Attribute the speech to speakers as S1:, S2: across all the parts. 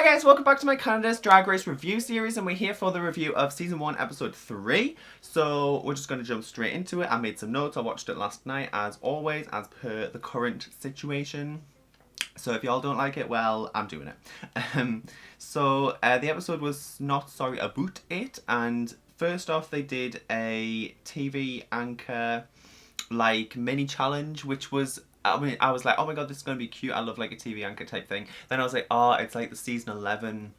S1: guys, welcome back to my Canada's Drag Race review series, and we're here for the review of Season 1, Episode 3. So, we're just going to jump straight into it. I made some notes, I watched it last night, as always, as per the current situation. So if y'all don't like it, well, I'm doing it. The episode was not sorry about it, and first off, they did a TV anchor, like, mini challenge, which was... I mean, I was like, oh my god, this is going to be cute. I love like a TV anchor type thing. Then I was like, oh, it's like the season 11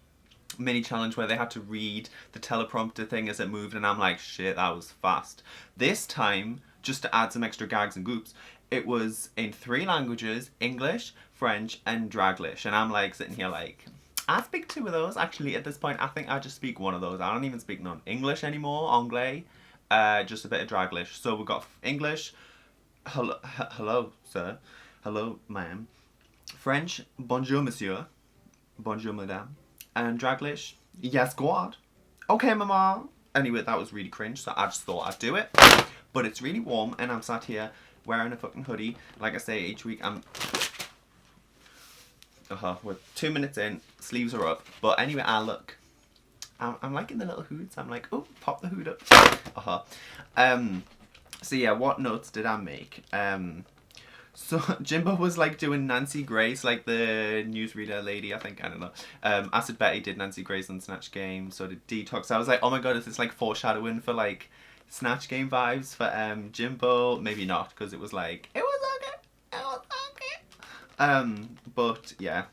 S1: mini challenge where they had to read the teleprompter thing as it moved. And I'm like, shit, that was fast. This time, just to add some extra gags and goops, it was in 3 languages, English, French, and Draglish. And I'm like sitting here like, I speak 2 of those. Actually, at this point, I think I just speak 1 of those. I don't even speak non-English anymore, Anglais, just a bit of Draglish. So we've got English, hello, sir. Hello, ma'am. French, bonjour, monsieur. Bonjour, madame. And Draglish, yes, go on. Okay, mama. Anyway, that was really cringe, so I just thought I'd do it. But it's really warm, and I'm sat here wearing a fucking hoodie. Like I say, each week I'm... we're 2 minutes in, sleeves are up. But anyway, I'm liking the little hoods. I'm like, oh, pop the hood up. So yeah, what notes did I make? So Jimbo was like doing Nancy Grace, like the newsreader lady, I think, I don't know. Acid Betty did Nancy Grace on Snatch Game, so did Detox. I was like, oh my god, is this like foreshadowing for like Snatch Game vibes for Jimbo? Maybe not, because it was like, it was okay. But yeah.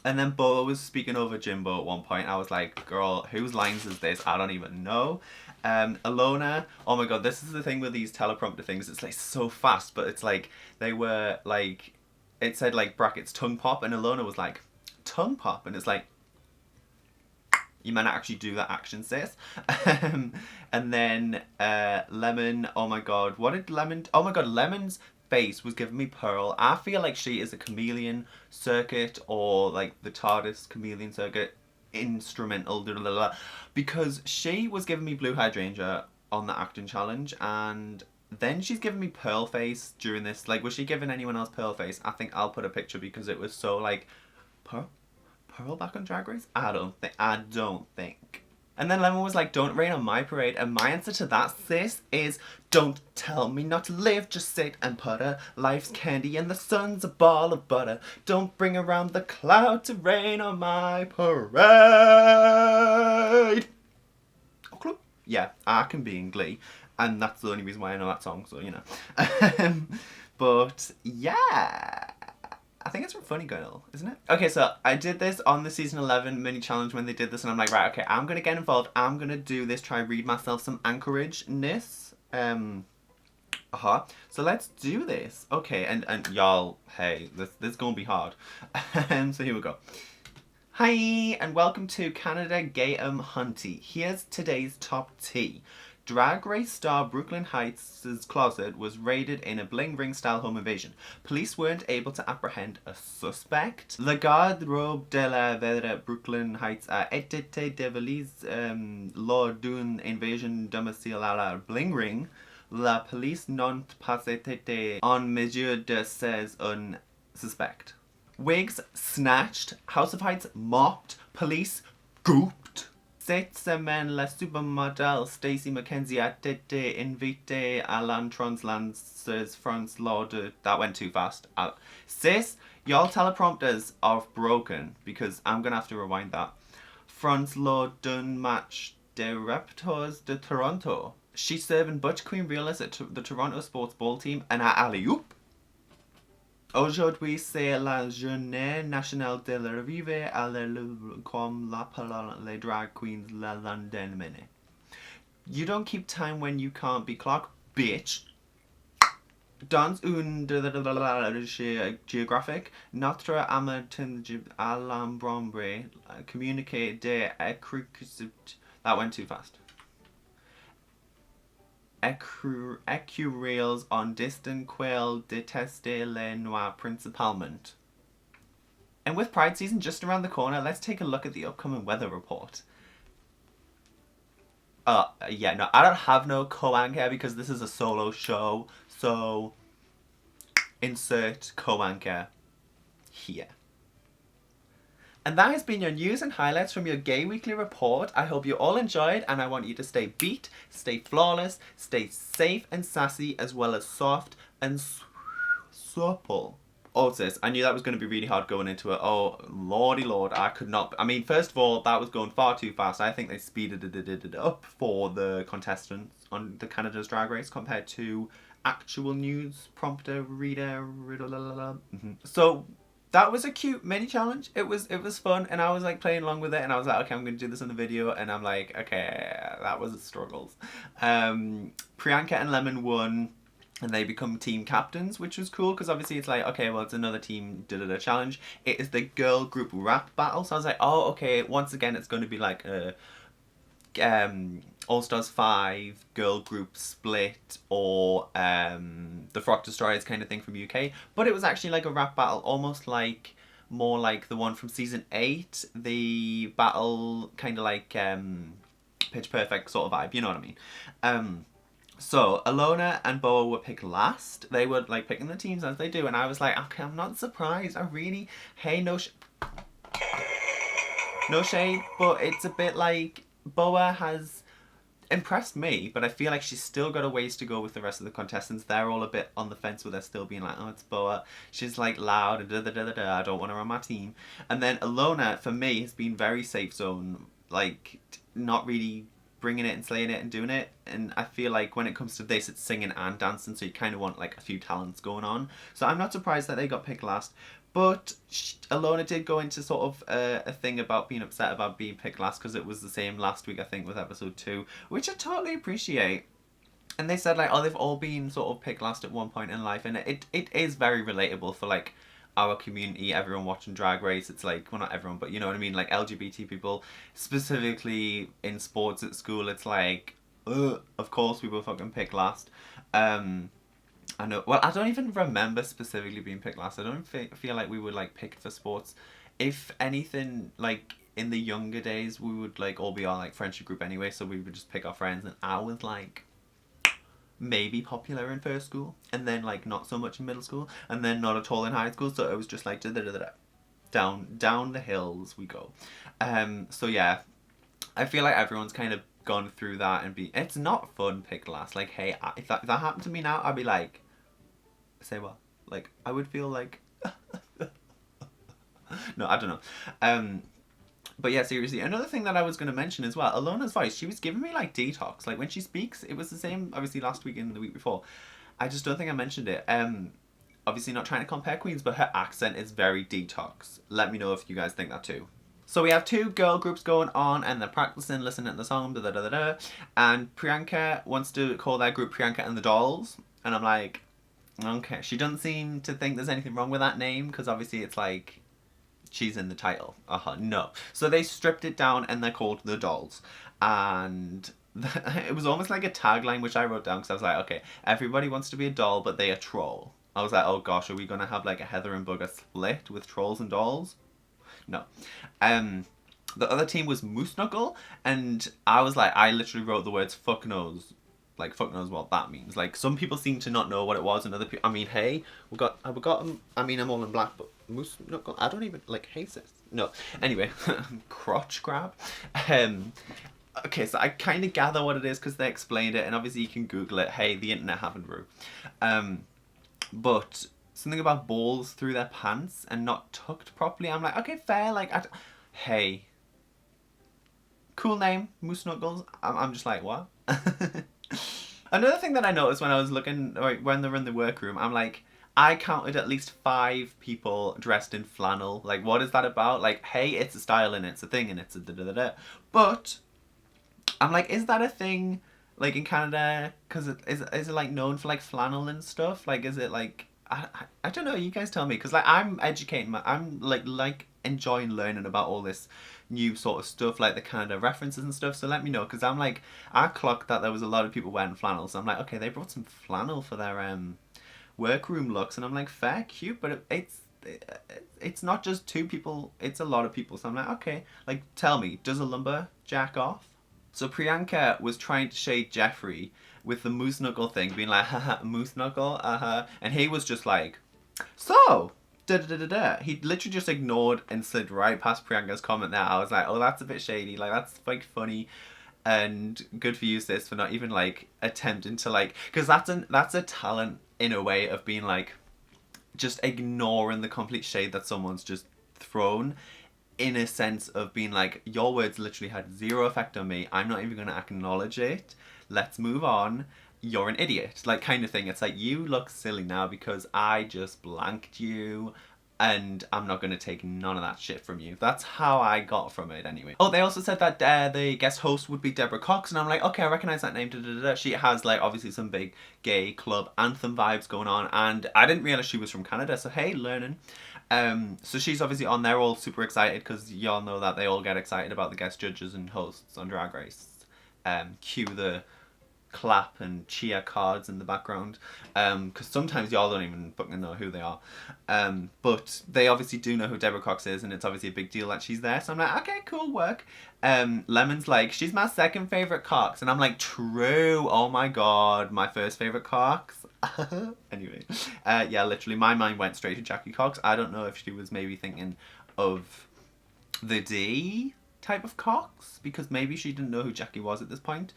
S1: And then Bo was speaking over Jimbo at one point. I was like, girl, whose lines is this? I don't even know. Alona, oh my god, this is the thing with these teleprompter things. It's like so fast, but it's like, they were like, it said like brackets tongue pop, and Alona was like, tongue pop? And it's like, you might not actually do that action, sis. And then Lemon, oh my god, what did Lemon, oh my god, Lemon's face was giving me Pearl. I feel like she is a chameleon circuit, or like the TARDIS chameleon circuit instrumental, because she was giving me Blue Hydrangea on the acting challenge, and then she's giving me Pearl face during this. Like, was she giving anyone else Pearl face? I think I'll put a picture, because it was so like, Pearl back on Drag Race? I don't think. And then Lemon was like, don't rain on my parade. And my answer to that, sis, is don't tell me not to live, just sit and putter. Life's candy and the sun's a ball of butter. Don't bring around the cloud to rain on my parade. Okay. Yeah, I can be in Glee. And that's the only reason why I know that song, so you know. But yeah, I think it's from Funny Girl, isn't it? Okay, so I did this on the season 11 mini challenge when they did this, and I'm like, right, okay, I'm gonna get involved. I'm gonna do this, try read myself some Anchorage-ness. So let's do this. Okay, and y'all, hey, this is gonna be hard. So here we go. Hi, and welcome to Canada Gayum Hunty. Here's today's top tea. Drag Race star Brooklyn Heights' closet was raided in a bling ring style home invasion. Police weren't able to apprehend a suspect. La garde-robe de la Vera Brooklyn Heights a été dévalise lors d'une invasion domicile à la bling ring. La police n'ont pas été en mesure de saisir un suspect. Wigs snatched, House of Heights mopped, police gooped. Cette semaine, la supermodel Stacey McKenzie a été invitée à l'entrance Lancers France lors de... That went too fast. Sis, y'all teleprompters are broken, because I'm gonna have to rewind that. France lors d'un match des Raptors de Toronto. She's serving Butch Queen Realist at the Toronto Sports Ball team and à alley-oop. Aujourd'hui, c'est la journée nationale de la revue à comme l'appellent les drag queens le lendemain. You don't keep time when you can't be clocked, bitch. Dans une géographique, notre amateur à l'ombre communiqué des écrits. That went too fast. Écureuils on distant quail détester les noirs principalement. And with Pride season just around the corner, let's take a look at the upcoming weather report. Yeah, no, I don't have no co-anchor because this is a solo show, so insert co-anchor here. And that has been your news and highlights from your Gay Weekly Report. I hope you all enjoyed, and I want you to stay beat, stay flawless, stay safe and sassy, as well as soft and supple. Oh, sis, I knew that was going to be really hard going into it. Oh, lordy lord, I could not. I mean, first of all, that was going far too fast. I think they speeded it up for the contestants on the Canada's Drag Race compared to actual news prompter reader. So that was a cute mini challenge. It was fun, and I was like playing along with it, and I was like, okay, I'm gonna do this in the video, and I'm like, okay, that was a struggles. Priyanka and Lemon won, and they become team captains, which was cool because obviously it's like, okay, well, it's another team challenge. It is the girl group rap battle, so I was like, oh, okay, once again it's going to be like a All Stars 5 girl group split, or the Frock Destroyers kind of thing from UK, but it was actually like a rap battle, almost like more like the one from season 8, the battle kind of like Pitch Perfect sort of vibe, you know what I mean. So Alona and Boa were picked last. They were like picking the teams as they do, and I was like, okay, I'm not surprised. I really, hey, no shade, but it's a bit like Boa has impressed me, but I feel like she's still got a ways to go with the rest of the contestants. They're all a bit on the fence with her still being like, oh, it's Boa. She's like loud and da-da-da-da-da. I don't want her on my team. And then Alona, for me, has been very safe zone, like not really bringing it and slaying it and doing it. And I feel like when it comes to this, it's singing and dancing, so you kind of want like a few talents going on. So I'm not surprised that they got picked last. But Alona did go into sort of a thing about being upset about being picked last, because it was the same last week, I think, with episode 2, which I totally appreciate. And they said like, oh, they've all been sort of picked last at one point in life, and it is very relatable for like our community, everyone watching Drag Race. It's like, well, not everyone, but you know what I mean, like LGBT people, specifically in sports at school. It's like, of course we were fucking picked last. I know, well, I don't even remember specifically being picked last. I don't feel like we were like picked for sports. If anything, like in the younger days, we would like all be our like friendship group anyway, so we would just pick our friends, and I was like maybe popular in first school, and then like not so much in middle school, and then not at all in high school, so it was just like down the hills we go. So yeah, I feel like everyone's kind of gone through that, and it's not fun pick last. Like, hey, if that happened to me now, I'd be like, say what? Like, I would feel like no, I don't know. But yeah, seriously, another thing that I was going to mention as well, Alona's voice, she was giving me like detox. Like when she speaks, it was the same obviously last week and the week before. I just don't think I mentioned it. Obviously not trying to compare queens, but her accent is very detox. Let me know if you guys think that too. So we have 2 girl groups going on, and they're practicing, listening to the song, and Priyanka wants to call their group Priyanka and the Dolls, and I'm like, okay. She doesn't seem to think there's anything wrong with that name, because obviously it's like, she's in the title. No. So they stripped it down, and they're called the Dolls. And it was almost like a tagline, which I wrote down, because I was like, okay, everybody wants to be a doll, but they are troll. I was like, oh gosh, are we going to have like a Heather and Bugger split with trolls and dolls? No. The other team was Moose Knuckle, and I was like, I literally wrote the words fuck knows. Like, fuck knows what that means. Like, some people seem to not know what it was, and other people, I mean, hey, we got I mean, I'm all in black, but Moose Knuckle, I don't even, like, hey sis. No. Anyway, crotch grab. Okay, so I kind of gather what it is because they explained it, and obviously you can Google it. Hey, the internet happened, Rue. But something about balls through their pants and not tucked properly. I'm like, okay, fair. Like, hey, cool name, Moose Knuckles. I'm just like, what? Another thing that I noticed when I was looking, like, when they were in the workroom, I'm like, I counted at least 5 people dressed in flannel. Like, what is that about? Like, hey, it's a style and it's a thing and it's a da-da-da-da. But I'm like, is that a thing, like, in Canada? Because is it like known for like flannel and stuff? Like, is it like, I don't know, you guys tell me, because like I'm educating I'm like enjoying learning about all this new sort of stuff, like the Canada references and stuff, so let me know, because I'm like, I clocked that there was a lot of people wearing flannel, so I'm like, okay, they brought some flannel for their workroom looks, and I'm like, fair, cute, but it's not just 2 people, it's a lot of people, so I'm like, okay, like, tell me, does a lumber jack off? So Priyanka was trying to shade Jeffrey with the Moose Knuckle thing, being like, haha, Moose Knuckle, and he was just like, so, da da da da da. He literally just ignored and slid right past Priyanka's comment there. I was like, oh, that's a bit shady. Like, that's like funny. And good for you, sis, for not even like attempting to like, because that's a talent in a way of being like, just ignoring the complete shade that someone's just thrown, in a sense of being like, your words literally had zero effect on me. I'm not even going to acknowledge it. Let's move on. You're an idiot. Like, kind of thing. It's like, you look silly now because I just blanked you. And I'm not going to take none of that shit from you. That's how I got from it anyway. Oh, they also said that the guest host would be Deborah Cox. And I'm like, okay, I recognize that name. Da, da, da, da. She has like obviously some big gay club anthem vibes going on. And I didn't realize she was from Canada. So hey, learning. So she's obviously on there, all super excited because y'all know that they all get excited about the guest judges and hosts on Drag Race. Cue the clap and cheer cards in the background, because sometimes y'all don't even fucking know who they are, but they obviously do know who Deborah Cox is, and it's obviously a big deal that she's there. So I'm like, okay, cool work. Lemon's like, she's my second favorite Cox, and I'm like, true. Oh my god, my first favorite Cox. Anyway, yeah, literally my mind went straight to Jackie Cox. I don't know if she was maybe thinking of the D type of Cox, because maybe she didn't know who Jackie was at this point.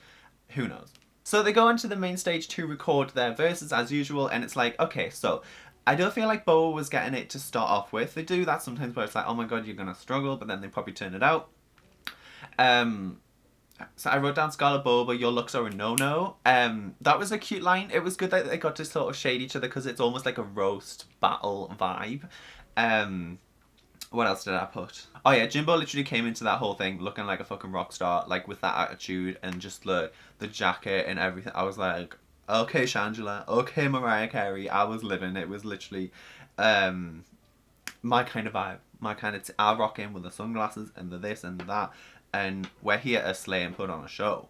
S1: Who knows? So they go onto the main stage to record their verses as usual, and it's like, okay, so I don't feel like Boa was getting it to start off with. They do that sometimes where it's like, oh my god, you're gonna struggle, but then they probably turn it out. So I wrote down Scarlett Boba, your looks are a no-no. That was a cute line. It was good that they got to sort of shade each other because it's almost like a roast battle vibe. What else did I put? Oh yeah, Jimbo literally came into that whole thing looking like a fucking rock star, like with that attitude and just the jacket and everything. I was like, okay, Shangela, okay, Mariah Carey. I was living. It was literally my kind of vibe. My kind of... I'll rock in with the sunglasses and the this and that. And we're here to slay and put on a show.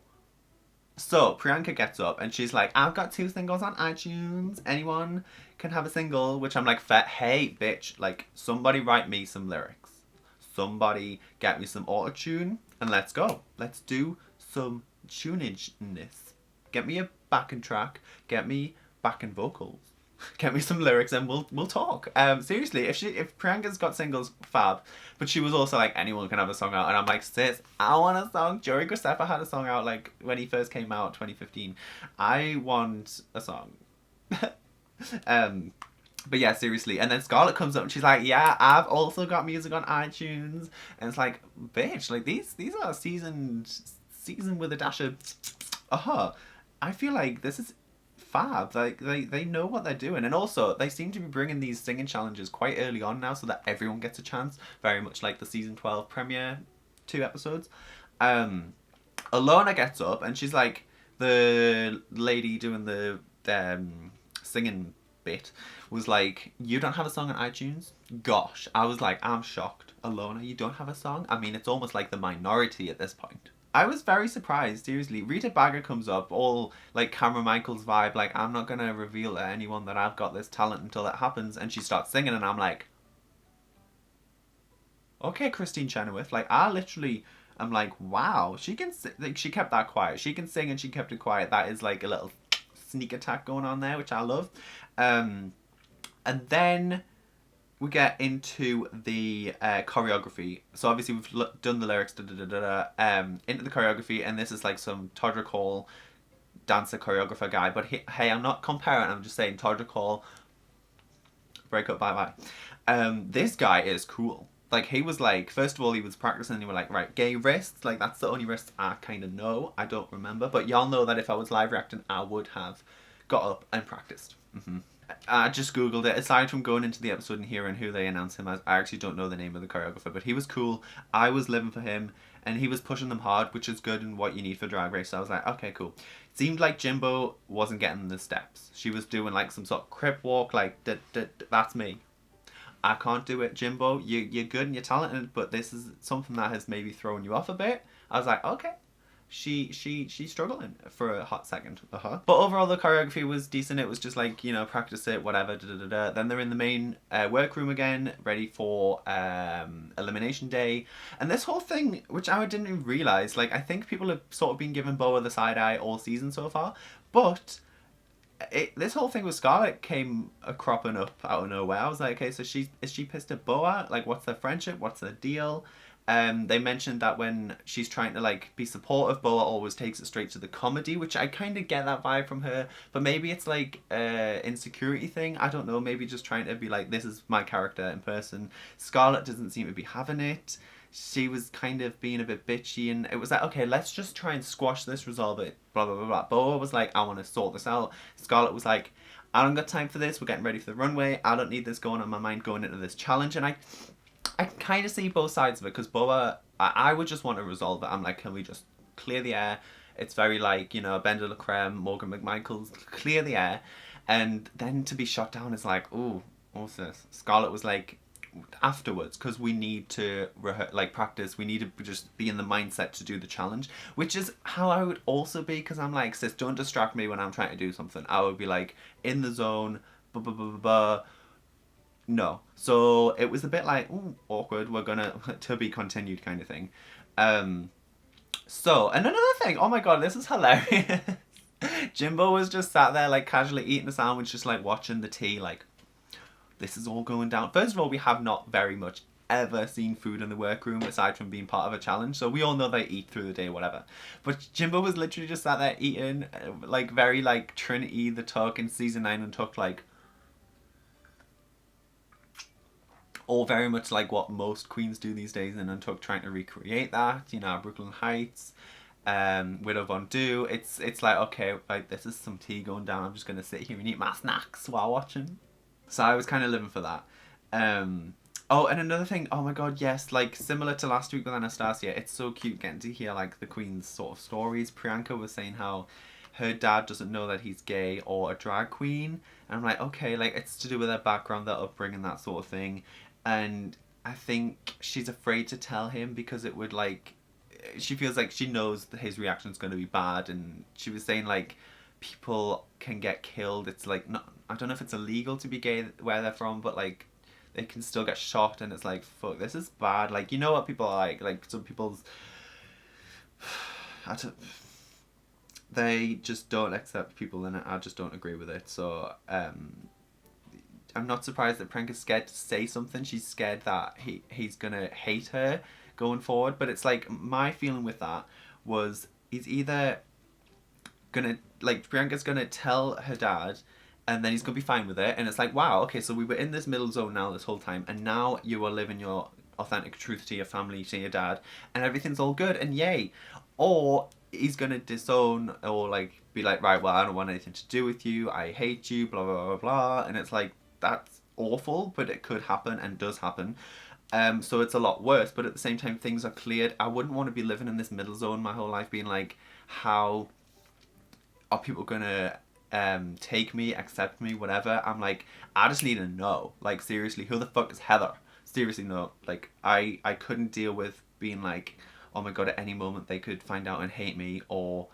S1: So Priyanka gets up and she's like, I've got 2 singles on iTunes. Anyone can have a single. Which I'm like, hey, bitch. Like, somebody write me some lyrics. Somebody get me some auto-tune. And let's go. Let's do some tunageness. Get me a backing track. Get me backing vocals. Get me some lyrics and we'll talk. Seriously, if Priyanka's got singles, fab. But she was also like, anyone can have a song out, and I'm like, sis, I want a song. Joey Graceffa had a song out like when he first came out, 2015. I want a song. But yeah, seriously. And then Scarlett comes up and she's like, yeah, I've also got music on iTunes. And it's like, bitch, like these are seasoned with a dash of I feel like this is fab. Like they know what they're doing, and also they seem to be bringing these singing challenges quite early on now so that everyone gets a chance, very much like the season 12 premiere 2 episodes. Alona gets up and she's like, the lady doing the singing bit was like, you don't have a song on iTunes? Gosh, I was like, I'm shocked. Alona, you don't have a song? I mean, it's almost like the minority at this point. I was very surprised, seriously. Rita Baga comes up, all like Cameron Michaels vibe, like, I'm not gonna reveal to anyone that I've got this talent until it happens, and she starts singing, and I'm like, okay, Christine Chenoweth, like, I literally am like, wow, she can sing, like, she kept that quiet. She can sing and she kept it quiet. That is like a little sneak attack going on there, which I love. And then we get into the choreography. So obviously we've done the lyrics, into the choreography, and this is like some Todrick Hall dancer choreographer guy. But hey, I'm not comparing, I'm just saying Todrick Hall, break up, bye bye. This guy is cool. Like, he was like, first of all, he was practicing and he was like, right, gay wrists. Like, that's the only wrists I kind of know. I don't remember. But y'all know that if I was live reacting, I would have got up and practiced. I just googled it. Aside from going into the episode and hearing who they announced him as, I actually don't know the name of the choreographer, but he was cool. I was living for him, and he was pushing them hard, which is good and what you need for Drag Race. So I was like, okay, cool. It seemed like Jimbo wasn't getting the steps. She was doing like some sort of crip walk, like, that's me. I can't do it, Jimbo. You're good and you're talented, but this is something that has maybe thrown you off a bit. I was like, okay. She's struggling for a hot second. But overall, the choreography was decent. It was just like, you know, practice it, whatever. Then they're in the main workroom again, ready for elimination day. And this whole thing, which I didn't even realize, like, I think people have sort of been giving Boa the side eye all season so far, but this whole thing with Scarlett came a cropping up out of nowhere. I was like, okay, so is she pissed at Boa? Like, what's their friendship? What's their deal? They mentioned that when she's trying to like be supportive, Boa always takes it straight to the comedy, which I kind of get that vibe from her. But maybe it's like insecurity thing. I don't know. Maybe just trying to be like, this is my character in person. Scarlett doesn't seem to be having it. She was kind of being a bit bitchy, and it was like, okay, let's just try and squash this, resolve it, blah blah blah blah. Boa was like, I want to sort this out. Scarlett was like, I don't got time for this. We're getting ready for the runway. I don't need this going on my mind going into this challenge. And I kind of see both sides of it, because Boa, I would just want to resolve it. I'm like, can we just clear the air? It's very like, you know, Ben de la Creme, Morgan McMichael's, clear the air. And then to be shot down is like, ooh, what's this? Scarlett was like, afterwards, because we need to like practice, we need to just be in the mindset to do the challenge, which is how I would also be, because I'm like, sis, don't distract me when I'm trying to do something. I would be like in the zone, blah blah blah blah blah. No. So it was a bit like, ooh, awkward, we're gonna to be continued kind of thing. So, and another thing, oh my god, this is hilarious. Jimbo was just sat there like casually eating a sandwich, just like watching the tea, like, this is all going down. First of all, we have not very much ever seen food in the workroom aside from being part of a challenge, so we all know they eat through the day, whatever. But Jimbo was literally just sat there eating, like very like Trinity the Tuck in season 9 and Tuck, like, all very much like what most queens do these days in Untucked, trying to recreate that, you know, Brooklyn Heights, Widow Von Du. It's like, okay, like, this is some tea going down, I'm just gonna sit here and eat my snacks while watching. So I was kind of living for that. Oh, and another thing, oh my god, yes, like, similar to last week with Anastasia, it's so cute getting to hear, like, the queen's sort of stories. Priyanka was saying how her dad doesn't know that he's gay or a drag queen. And I'm like, okay, like, it's to do with their background, their upbringing, that sort of thing. And I think she's afraid to tell him because it would, like, she feels like she knows that his reaction's going to be bad. And she was saying, like, people can get killed. It's like, not, I don't know if it's illegal to be gay where they're from, but like, they can still get shot, and it's like, fuck, this is bad. Like, you know what people are like some people's, they just don't accept people, and I just don't agree with it. So I'm not surprised that Prank is scared to say something. She's scared that he's gonna hate her going forward. But it's like, my feeling with that was, he's either gonna, like, Priyanka's gonna tell her dad, and then he's gonna be fine with it, and it's like, wow, okay, so we were in this middle zone now this whole time, and now you are living your authentic truth to your family, to your dad, and everything's all good, and yay. Or he's gonna disown, or like be like, right, well, I don't want anything to do with you, I hate you, blah blah blah blah. And it's like, that's awful, but it could happen and does happen. So it's a lot worse, but at the same time, things are cleared. I wouldn't want to be living in this middle zone my whole life, being like, how are people gonna take me, accept me, whatever. I'm like, I just need to know, like, seriously, who the fuck is Heather? Seriously, no. Like, I couldn't deal with being like, oh my god, at any moment they could find out and hate me. Or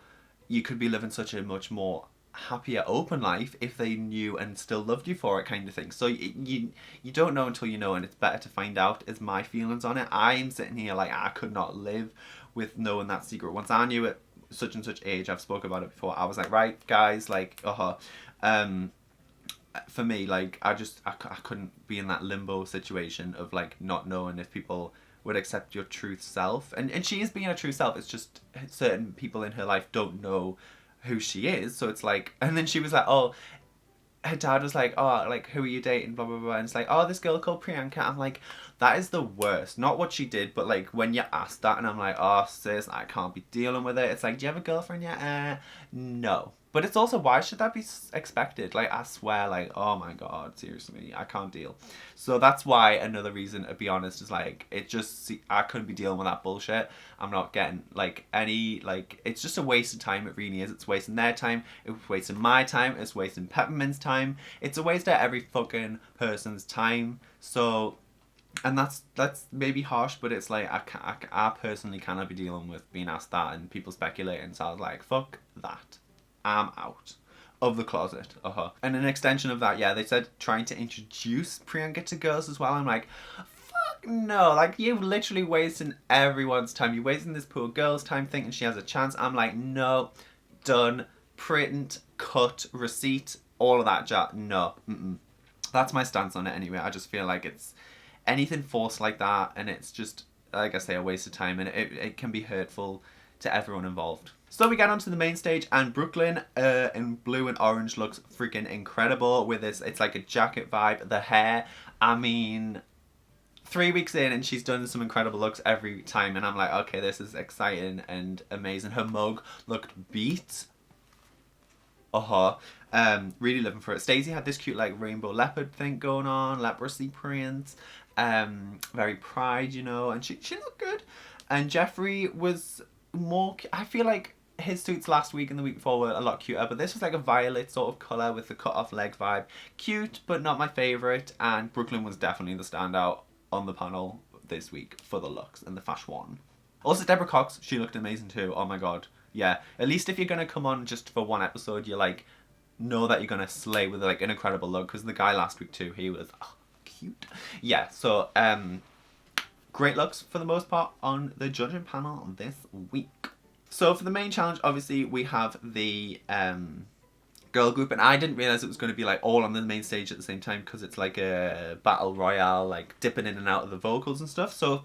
S1: you could be living such a much more happier, open life if they knew and still loved you for it, kind of thing. So you don't know until you know, and it's better to find out, is my feelings on it. I'm sitting here like, I could not live with knowing that secret. Once I knew it, such and such age, I've spoken about it before, I was like, right, guys, like, for me, like, I couldn't be in that limbo situation of like not knowing if people would accept your truth self. And she is being a true self, it's just certain people in her life don't know who she is. So it's like, and then she was like, oh, her dad was like, oh, like, who are you dating, blah blah blah, and it's like, oh, this girl called Priyanka. I'm like, that is the worst. Not what she did, but like, when you asked that, and I'm like, oh sis, I can't be dealing with it. It's like, do you have a girlfriend yet? No. But it's also, why should that be expected? Like, I swear, like, oh my god, seriously, I can't deal. So that's why, another reason, to be honest, is like, it just, I couldn't be dealing with that bullshit. I'm not getting, like, any, like, it's just a waste of time, it really is. It's wasting their time, it's wasting my time, it's wasting Peppermint's time. It's a waste of every fucking person's time. So, and that's maybe harsh, but it's like, I personally cannot be dealing with being asked that and people speculating. So I was like, fuck that. I'm out of the closet. And an extension of that, yeah, they said trying to introduce Priyanka to girls as well. I'm like, fuck no. Like, you're literally wasting everyone's time. You're wasting this poor girl's time thinking she has a chance. I'm like, no, done. print, cut, receipt, all of that jazz. No. That's my stance on it anyway. I just feel like it's anything forced like that, and it's just, like I say, a waste of time, and it can be hurtful to everyone involved. So we get onto the main stage, and Brooklyn in blue and orange looks freaking incredible with this. It's like a jacket vibe. The hair, I mean, 3 weeks in and she's done some incredible looks every time, and I'm like, okay, this is exciting and amazing. Her mug looked beat. Really living for it. Stacey had this cute like rainbow leopard thing going on, leprosy print, very pride, you know, and she looked good. And Jeffrey was more, I feel like his suits last week and the week before were a lot cuter, but this was like a violet sort of colour with the cut off leg vibe. Cute, but not my favourite, and Brooklyn was definitely the standout on the panel this week for the looks and the fashion. Also Deborah Cox, she looked amazing too. Oh my god. Yeah, at least if you're gonna come on just for one episode, you like know that you're gonna slay with like an incredible look, because the guy last week too, he was cute. Yeah, so great looks for the most part on the judging panel this week. So for the main challenge, obviously we have the girl group, and I didn't realise it was going to be like all on the main stage at the same time, because it's like a battle royale, like dipping in and out of the vocals and stuff. So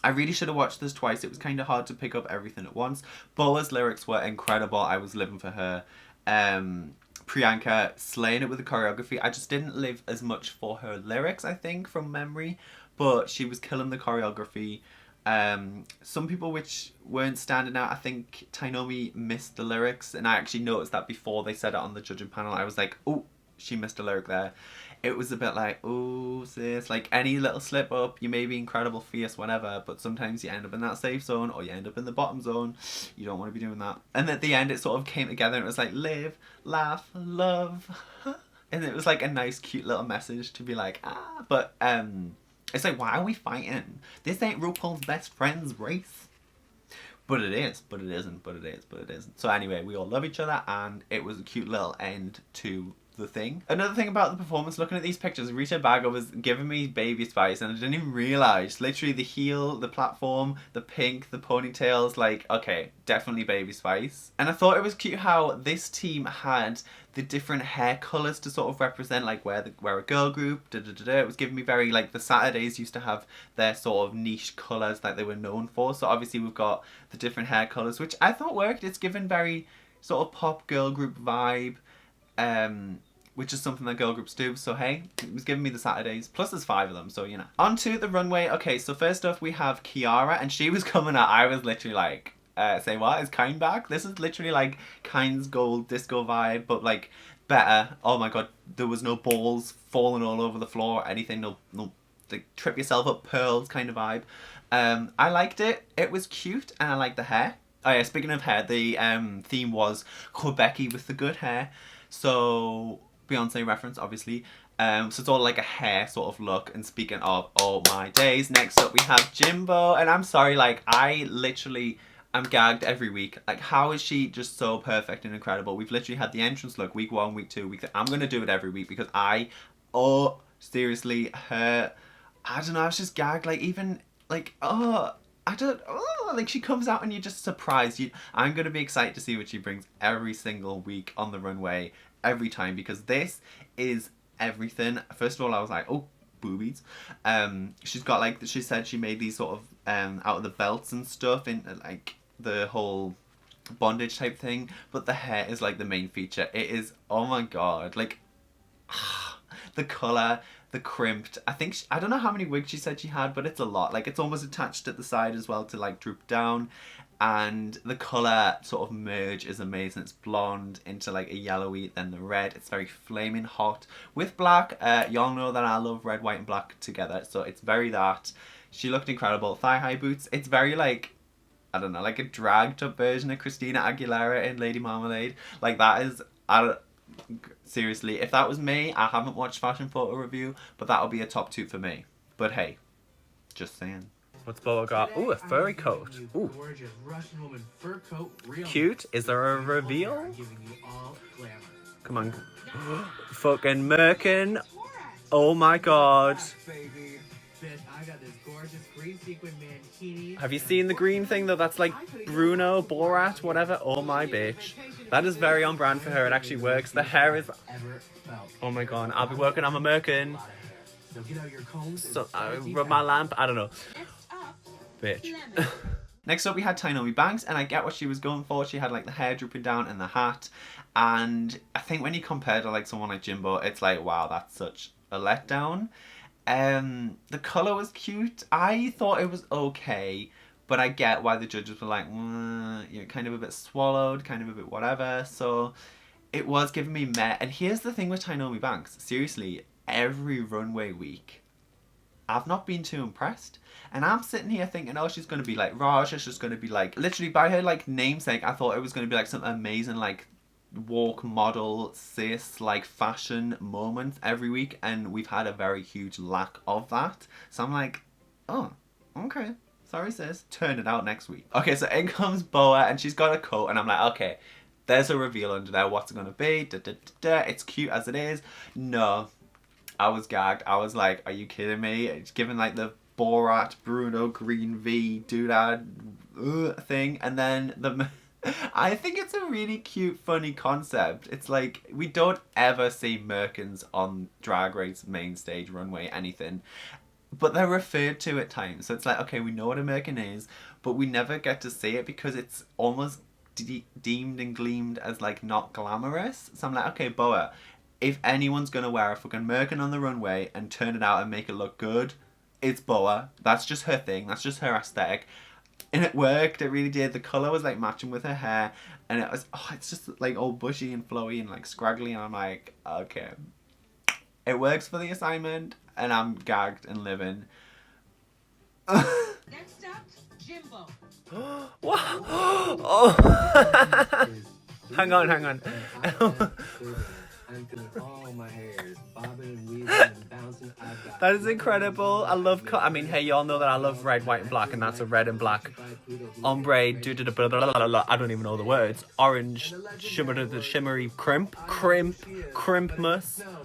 S1: I really should have watched this twice. It was kind of hard to pick up everything at once. Boa's lyrics were incredible. I was living for her. Priyanka slaying it with the choreography. I just didn't live as much for her lyrics, I think, from memory, but she was killing the choreography. Some people which weren't standing out, I think Tainomi missed the lyrics, and I actually noticed that before they said it on the judging panel. I was like, oh, she missed a lyric there. It was a bit like, oh sis, like any little slip up, you may be incredible, fierce, whatever, but sometimes you end up in that safe zone, or you end up in the bottom zone. You don't want to be doing that. And at the end it sort of came together, and it was like, live, laugh, love. And it was like a nice cute little message to be like, but it's like, why are we fighting? This ain't RuPaul's Best Friends race. But it is, but it isn't, but it is, but it isn't. So anyway, we all love each other, and it was a cute little end to the thing. Another thing about the performance, looking at these pictures, Rita Baga was giving me Baby Spice, and I didn't even realise. Literally the heel, the platform, the pink, the ponytails, like, okay, definitely Baby Spice. And I thought it was cute how this team had the different hair colours to sort of represent like where a girl group, It was giving me very like the Saturdays used to have their sort of niche colours that they were known for. So obviously we've got the different hair colours, which I thought worked. It's given very sort of pop girl group vibe, which is something that girl groups do. So hey, it was giving me the Saturdays, plus there's 5 of them, so you know. On to the runway. Okay, so first off we have Kiara, and she was coming out. I was literally like, say what? Is Kind back? This is literally like Kind's gold disco vibe, but like better. Oh my god, there was no balls falling all over the floor or anything. No like trip yourself up pearls kind of vibe. I liked it. It was cute, and I liked the hair. Oh yeah, speaking of hair, the theme was Quebec with the good hair. So Beyonce reference, obviously. So it's all like a hair sort of look. And speaking of oh my days, next up we have Jimbo, and I'm sorry, like I literally am gagged every week. Like, how is she just so perfect and incredible? We've literally had the entrance look week 1, week 2, week 3. I'm gonna do it every week because seriously, her, I don't know, I was just gagged. Like, even like like she comes out and you're just surprised. I'm gonna be excited to see what she brings every single week on the runway, every time, because this is everything. First of all, I was like, oh, boobies. She's got like, she said she made these sort of out of the belts and stuff, in like the whole bondage type thing, but the hair is like the main feature. It is, oh my god, like the colour, the crimped, I think I don't know how many wigs she said she had, but it's a lot. Like, it's almost attached at the side as well to like droop down, and the colour sort of merge is amazing. It's blonde into like a yellowy, then the red. It's very flaming hot with black. Y'all know that I love red, white and black together, so it's very that. She looked incredible. Thigh high boots. It's very like, I don't know, like a dragged up version of Christina Aguilera in Lady Marmalade. Like, that is, seriously, if that was me, I haven't watched Fashion Photo Review, but that would be a top 2 for me. But hey, just saying. What's Boa got? Ooh, a furry coat. Ooh. Cute. Is there a reveal? Come on. Fucking Merkin. Oh my god.
S2: Bitch, I got this gorgeous green sequin mankini.
S1: Have you seen the green thing though? That's like Bruno, Borat, whatever. Oh my bitch. That is very on brand for her. It actually works. The hair is... Oh my god. I'll be working on my merkin.
S2: So get out your combs.
S1: So, rub my lamp. I don't know. Bitch. Next up we had Tainomi Banks, and I get what she was going for. She had like the hair drooping down and the hat, and I think when you compare to like someone like Jimbo, it's like, wow, that's such a letdown. The colour was cute. I thought it was okay, but I get why the judges were like, you're kind of a bit swallowed, kind of a bit whatever. So it was giving me meh. And here's the thing with Tainomi Banks. Seriously, every runway week, I've not been too impressed. And I'm sitting here thinking, oh, she's going to be like Raja. She's going to be like, literally by her like namesake, I thought it was going to be like some amazing like walk model cis like fashion moments every week, and we've had a very huge lack of that. So I'm like, oh, okay, sorry sis, turn it out next week. Okay, so in comes Boa, and she's got a coat, and I'm like, okay, there's a reveal under there. What's it gonna be? Da, da, da, da. It's cute as it is. No, I was gagged. I was like, are you kidding me? It's given like the Borat Bruno green V doodad thing, and then the I think it's a really cute, funny concept. It's like, we don't ever see merkins on Drag Race main stage, runway, anything, but they're referred to at times. So it's like, okay, we know what a merkin is, but we never get to see it because it's almost deemed and gleamed as like not glamorous. So I'm like, okay, Boa, if anyone's gonna wear a fucking merkin on the runway and turn it out and make it look good, it's Boa. That's just her thing. That's just her aesthetic. And it worked. It really did. The colour was like matching with her hair. And it was, oh, it's just like all bushy and flowy and like scraggly. And I'm like, okay. It works for the assignment. And I'm gagged and living.
S3: Next up, Jimbo.
S1: What? Oh. Hang on. That is incredible. I love I mean, hey, y'all know that I love red, white and black, and that's a red and black ombre, I don't even know the words. Orange, shimmery crimpmas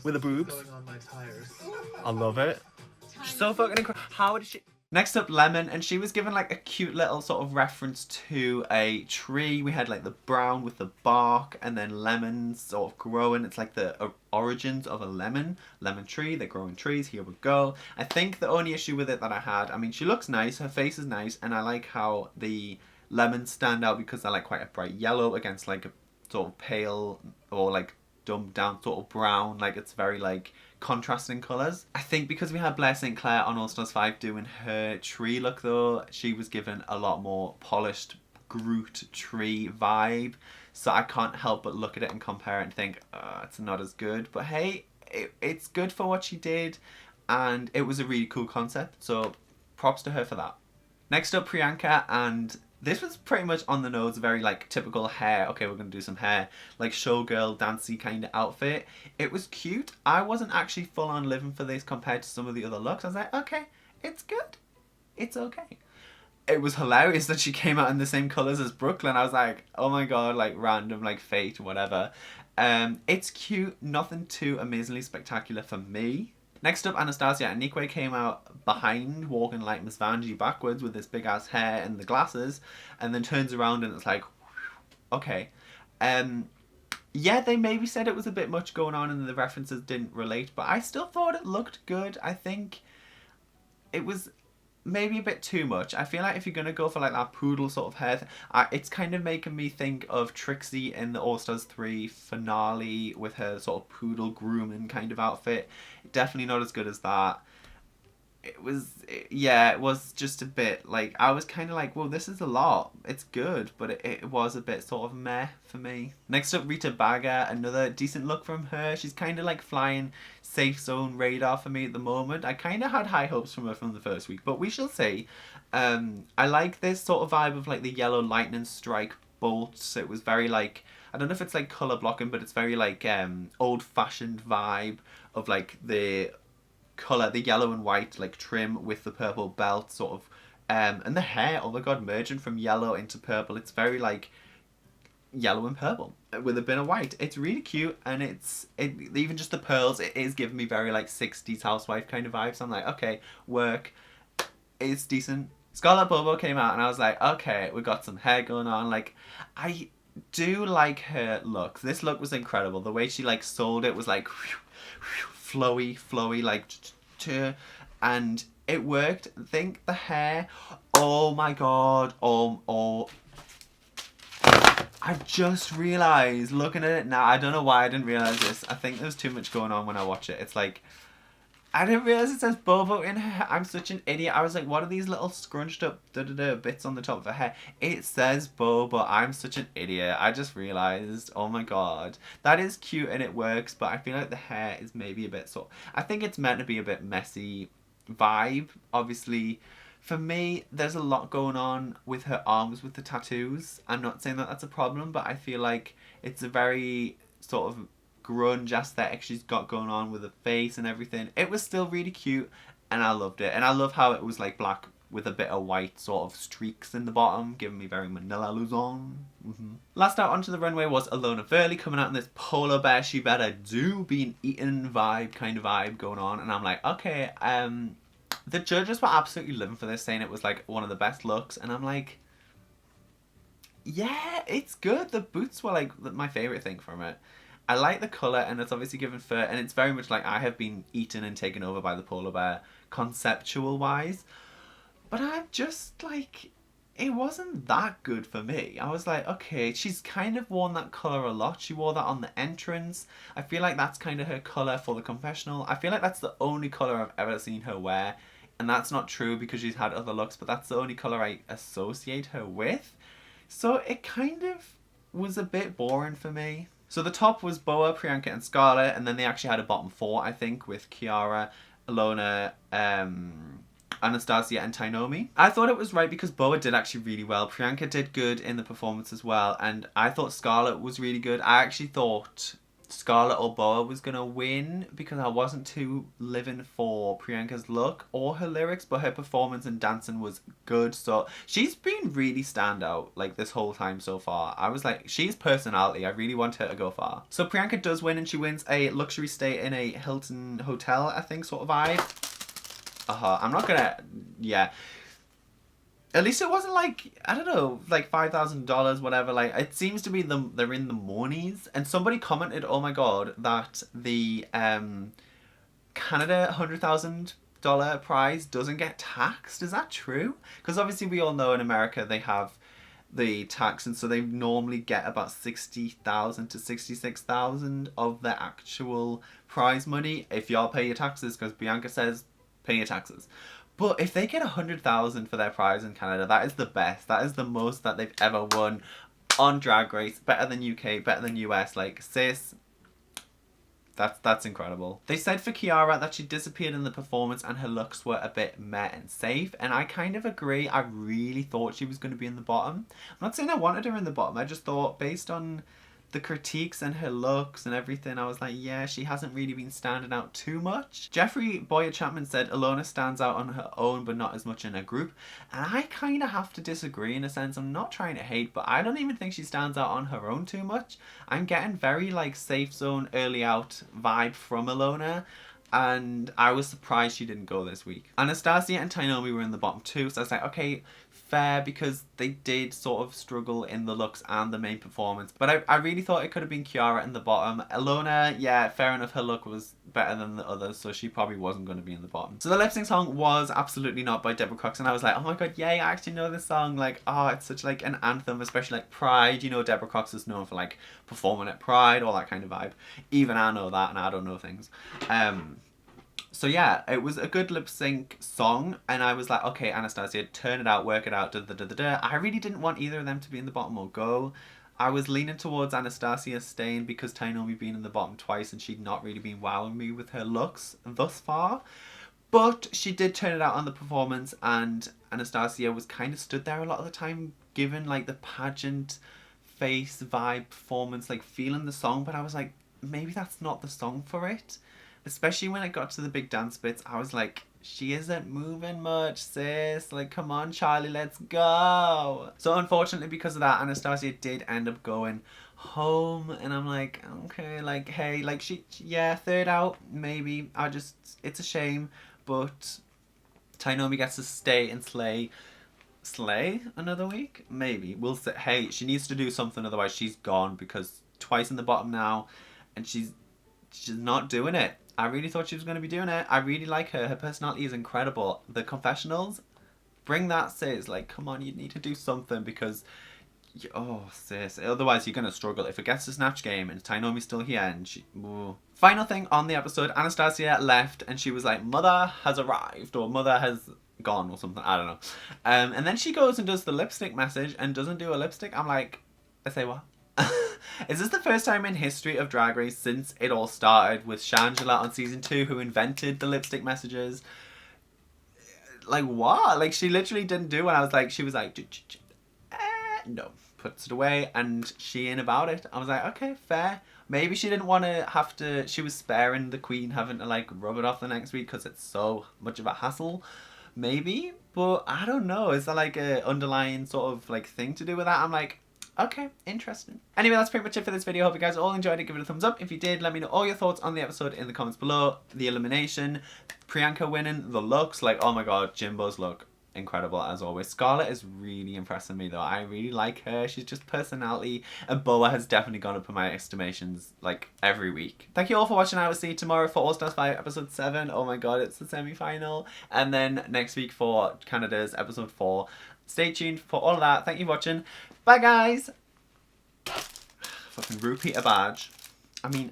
S1: with the boobs. I love it. She's so fucking incredible. How did she... Next up, Lemon, and she was given like a cute little sort of reference to a tree. We had like the brown with the bark, and then lemons sort of growing. It's like the origins of a lemon tree. They grow in trees. Here we go. I think the only issue with it that I had, I mean, she looks nice. Her face is nice, and I like how the lemons stand out because they're like quite a bright yellow against like a sort of pale or like dumbed down sort of brown. Like it's very like contrasting colours. I think because we had Blair St. Clair on All Stars 5 doing her tree look though, she was given a lot more polished Groot tree vibe. So I can't help but look at it and compare it and think, it's not as good. But hey, it's good for what she did, and it was a really cool concept. So props to her for that. Next up, Priyanka, and this was pretty much on the nose, very like typical hair. Okay, we're gonna do some hair, like showgirl, dancey kind of outfit. It was cute. I wasn't actually full on living for this compared to some of the other looks. I was like, okay, it's good. It's okay. It was hilarious that she came out in the same colours as Brooklyn. I was like, oh my god, like random, like fate, whatever. It's cute, nothing too amazingly spectacular for me. Next up, Anastasia and Nikwe came out behind, walking like Miss Vanjie backwards with this big ass hair and the glasses, and then turns around and it's like, okay. Yeah, they maybe said it was a bit much going on and the references didn't relate, but I still thought it looked good. I think it was maybe a bit too much. I feel like if you're going to go for like that poodle sort of hair, it's kind of making me think of Trixie in the All Stars 3 finale with her sort of poodle grooming kind of outfit. Definitely not as good as that. It was just a bit like, I was kind of like, well, this is a lot. It's good, but it was a bit sort of meh for me. Next up, Rita Baga, another decent look from her. She's kind of like flying safe zone radar for me at the moment. I kind of had high hopes from her from the first week, but we shall see. I like this sort of vibe of like the yellow lightning strike bolts. It was very like, I don't know if it's like colour blocking, but it's very like old fashioned vibe of like the colour, the yellow and white like trim with the purple belt sort of, and the hair, oh my god, merging from yellow into purple. It's very like yellow and purple with a bit of white. It's really cute, and even just the pearls, it is giving me very like 60s housewife kind of vibes. I'm like, okay, work, it's decent. Scarlett Bobo came out and I was like, okay, we got some hair going on. Like, I do like her looks. This look was incredible. The way she like sold it was like flowy, like and it worked. I think the hair, oh my god, I just realised, looking at it now, I don't know why I didn't realise this. I think there's too much going on when I watch it. It's like, I didn't realise it says Bobo in her hair. I'm such an idiot. I was like, what are these little scrunched up bits on the top of her hair? It says Bobo. I'm such an idiot. I just realised, oh my god. That is cute and it works, but I feel like the hair is maybe a bit I think it's meant to be a bit messy vibe. Obviously, for me, there's a lot going on with her arms with the tattoos. I'm not saying that that's a problem, but I feel like it's a very sort of grunge aesthetic she's got going on with the face and everything. It was still really cute and I loved it. And I love how it was like black with a bit of white sort of streaks in the bottom, giving me very Manila Luzon. Last out onto the runway was Alona Verley coming out in this polar bear she better do being eaten kind of vibe going on. And I'm like, okay, the judges were absolutely living for this, saying it was like one of the best looks. And I'm like, yeah, it's good. The boots were like my favourite thing from it. I like the colour, and it's obviously given fur, and it's very much like I have been eaten and taken over by the polar bear conceptual wise. But I'm just like, it wasn't that good for me. I was like, okay, she's kind of worn that colour a lot. She wore that on the entrance. I feel like that's kind of her colour for the confessional. I feel like that's the only colour I've ever seen her wear. And that's not true because she's had other looks, but that's the only colour I associate her with. So it kind of was a bit boring for me. So the top was Boa, Priyanka and Scarlett, and then they actually had a bottom four, I think, with Kiara, Alona, Anastasia and Tainomi. I thought it was right because Boa did actually really well. Priyanka did good in the performance as well, and I thought Scarlett was really good. I actually thought Scarlett or Boa was going to win because I wasn't too living for Priyanka's look or her lyrics, but her performance and dancing was good. So she's been really standout like this whole time so far. I was like, she's personality. I really want her to go far. So Priyanka does win and she wins a luxury stay in a Hilton hotel, I think, sort of vibe. I'm not gonna, yeah. At least it wasn't like, I don't know, like $5,000, whatever. Like, it seems to be they're in the monies. And somebody commented, oh my god, that the Canada $100,000 prize doesn't get taxed. Is that true? Because obviously we all know in America they have the tax, and so they normally get about $60,000 to $66,000 of the actual prize money if y'all pay your taxes, because Bianca says pay your taxes. But if they get $100,000 for their prize in Canada, that is the best. That is the most that they've ever won on Drag Race. Better than UK, better than US. Like, sis, that's incredible. They said for Kiara that she disappeared in the performance and her looks were a bit meh and safe. And I kind of agree. I really thought she was going to be in the bottom. I'm not saying I wanted her in the bottom. I just thought based on the critiques and her looks and everything, I was like, yeah, she hasn't really been standing out too much. Jeffrey Boyer Chapman said Alona stands out on her own but not as much in a group, and I kind of have to disagree in a sense. I'm not trying to hate, but I don't even think she stands out on her own too much. I'm getting very like safe zone early out vibe from Alona, and I was surprised she didn't go this week. Anastasia and Tainomi were in the bottom two, so I was like, okay, fair, because they did sort of struggle in the looks and the main performance. But I really thought it could have been Kiara in the bottom. Alona, yeah, fair enough, her look was better than the others, so she probably wasn't going to be in the bottom. So the lip sync song was Absolutely Not by Deborah Cox, and I was like, oh my god, yay, I actually know this song. Like, oh, it's such like an anthem, especially like Pride. You know, Deborah Cox is known for like performing at Pride, all that kind of vibe. Even I know that, and I don't know things. So yeah, it was a good lip sync song, and I was like, okay, Anastasia, turn it out, work it out, I really didn't want either of them to be in the bottom or go. I was leaning towards Anastasia staying because Tainomi being in the bottom twice and she'd not really been wowing me with her looks thus far. But she did turn it out on the performance, and Anastasia was kind of stood there a lot of the time, given like the pageant face vibe performance, like feeling the song, but I was like, maybe that's not the song for it. Especially when it got to the big dance bits, I was like, she isn't moving much, sis. Like, come on, Charlie, let's go. So unfortunately, because of that, Anastasia did end up going home, and I'm like, okay, like, hey, like, yeah, third out, maybe. It's a shame, but Tainomi gets to stay and slay another week, maybe. We'll say, hey, she needs to do something, otherwise she's gone, because twice in the bottom now, and she's not doing it. I really thought she was going to be doing it. I really like her. Her personality is incredible. The confessionals, bring that, sis. Like, come on, you need to do something, because oh, sis, otherwise you're going to struggle. If it gets to Snatch Game and Tainomi's still here and she... Ooh. Final thing on the episode, Anastasia left and she was like, mother has arrived, or mother has gone, or something, I don't know. And then she goes and does the lipstick message and doesn't do a lipstick. I'm like, I say what? Is this the first time in history of Drag Race since it all started with Shangela on season 2 who invented the lipstick messages? Like, what? Like, she literally didn't do it. I was like, she was like, no, puts it away, and she ain't about it. I was like, okay, fair. Maybe she didn't want to have to, she was sparing the queen having to like rub it off the next week because it's so much of a hassle. Maybe, but I don't know. Is there like a underlying sort of like thing to do with that? I'm like, okay, interesting. Anyway, that's pretty much it for this video. Hope you guys all enjoyed it. Give it a thumbs up. If you did, let me know all your thoughts on the episode in the comments below. The elimination, Priyanka winning, the looks, like, oh my god, Jimbo's look, incredible as always. Scarlett is really impressing me though. I really like her. She's just personality, and Boa has definitely gone up in my estimations like every week. Thank you all for watching. I will see you tomorrow for All Stars 5 episode 7. Oh my god, it's the semi-final. And then next week for Canada's episode 4. Stay tuned for all of that. Thank you for watching. Bye guys. Fucking repeat a badge. I mean,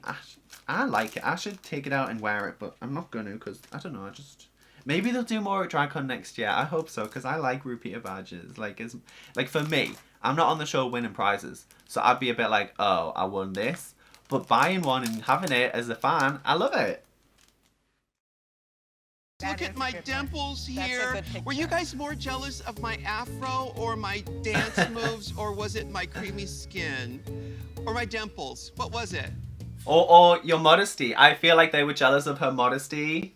S1: I like it. I should take it out and wear it, but I'm not gonna, because I don't know, I just... Maybe they'll do more at DragCon next year. I hope so, because I like repeater badges. Like, for me, I'm not on the show winning prizes, so I'd be a bit like, oh, I won this. But buying one and having it as a fan, I love it.
S4: Look at my dimples here. Were you guys more jealous of my afro or my dance moves, or was it my creamy skin? Or my dimples? What was it?
S1: Or your modesty. I feel like they were jealous of her modesty.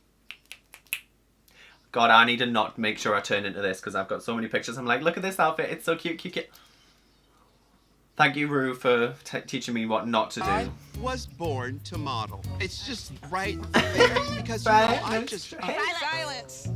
S1: God, I need to not make sure I turn into this because I've got so many pictures. I'm like, look at this outfit. It's so cute, cute, cute. Thank you, Rue, for teaching me what not to do.
S4: I was born to model. It's just right there because, you know, I just...
S5: Silence.